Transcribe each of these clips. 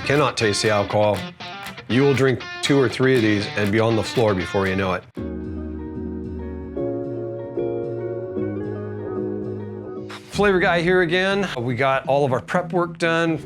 cannot taste the alcohol. You will drink 2 or 3 of these and be on the floor before you know it. Flavor guy here again. We got all of our prep work done.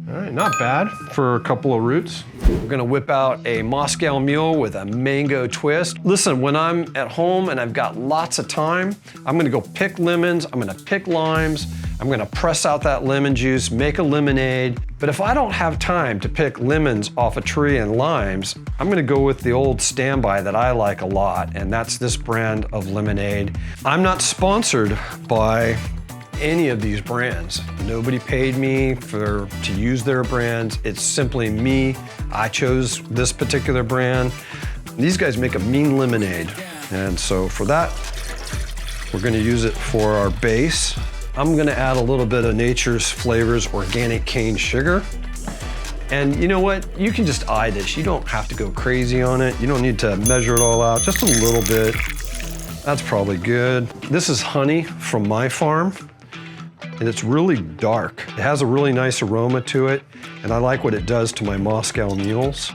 All right, not bad for a couple of roots. We're gonna whip out a Moscow Mule with a mango twist. Listen, when I'm at home and I've got lots of time, I'm gonna go pick lemons, I'm gonna pick limes, I'm gonna press out that lemon juice, make a lemonade. But if I don't have time to pick lemons off a tree and limes, I'm gonna go with the old standby that I like a lot, and that's this brand of lemonade. I'm not sponsored by any of these brands. Nobody paid me to use their brands. It's simply me. I chose this particular brand. These guys make a mean lemonade. And so for that, we're gonna use it for our base. I'm gonna add a little bit of Nature's Flavors organic cane sugar. And you know what? You can just eye this. You don't have to go crazy on it. You don't need to measure it all out, just a little bit. That's probably good. This is honey from my farm, and it's really dark. It has a really nice aroma to it, and I like what it does to my Moscow Mules.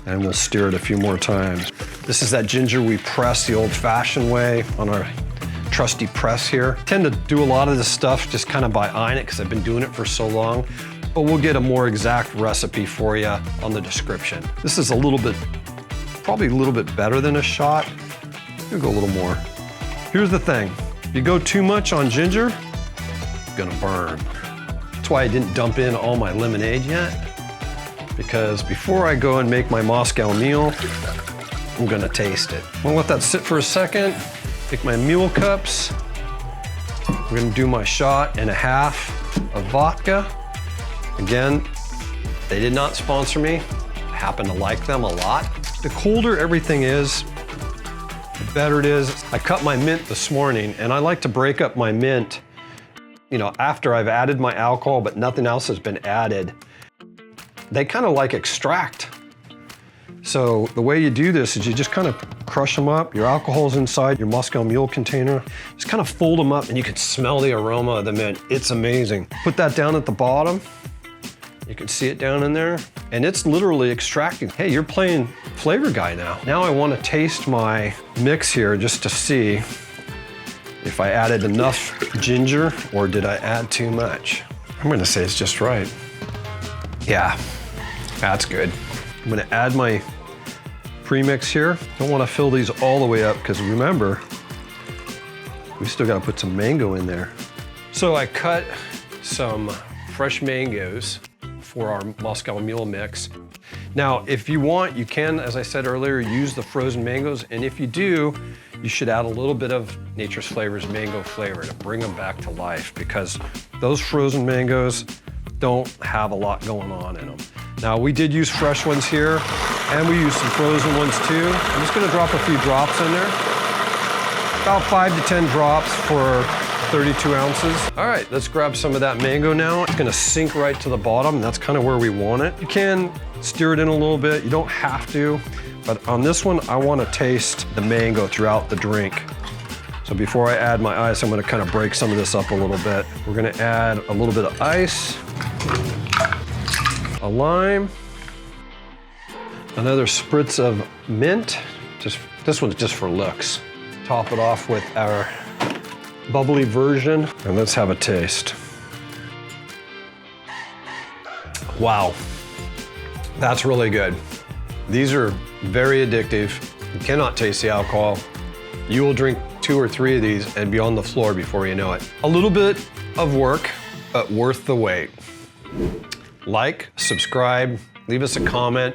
And we'll stir it a few more times. This is that ginger we press the old-fashioned way on our trusty press here. I tend to do a lot of this stuff just kind of by eyeing it because I've been doing it for so long, but we'll get a more exact recipe for you on the description. This is a little bit, probably a little bit better than a shot. We'll go a little more. Here's the thing, if you go too much on ginger, it's gonna burn. That's why I didn't dump in all my lemonade yet, because before I go and make my Moscow Mule, I'm gonna taste it. I'm gonna let that sit for a second. Take my mule cups. I'm gonna do my shot and a half of vodka. Again, they did not sponsor me. I happen to like them a lot. The colder everything is, the better it is. I cut my mint this morning, and I like to break up my mint, you know, after I've added my alcohol, but nothing else has been added. They kind of like extract. So the way you do this is you just kind of crush them up. Your alcohol's inside your Moscow Mule container. Just kind of fold them up and you can smell the aroma of the mint. It's amazing. Put that down at the bottom. You can see it down in there. And it's literally extracting. Hey, you're playing flavor guy now. Now I want to taste my mix here just to see if I added enough ginger or did I add too much. I'm gonna say it's just right. Yeah, that's good. I'm gonna add my premix here. Don't wanna fill these all the way up because remember, we still gotta put some mango in there. So I cut some fresh mangoes for our Moscow Mule mix. Now, if you want, you can, as I said earlier, use the frozen mangoes. And if you do, you should add a little bit of Nature's Flavors mango flavor to bring them back to life because those frozen mangoes don't have a lot going on in them. Now, we did use fresh ones here, and we used some frozen ones too. I'm just gonna drop a few drops in there. About 5 to 10 drops for 32 ounces. All right, let's grab some of that mango now. It's gonna sink right to the bottom, and that's kind of where we want it. You can stir it in a little bit, you don't have to, but on this one, I wanna taste the mango throughout the drink. So before I add my ice, I'm gonna kind of break some of this up a little bit. We're gonna add a little bit of ice, a lime, another spritz of mint. This one's just for looks. Top it off with our bubbly version, and let's have a taste. Wow, that's really good. These are very addictive. You cannot taste the alcohol. You will drink 2 or 3 of these and be on the floor before you know it. A little bit of work, but worth the wait. Like, subscribe, leave us a comment,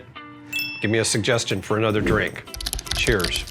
give me a suggestion for another drink. Cheers.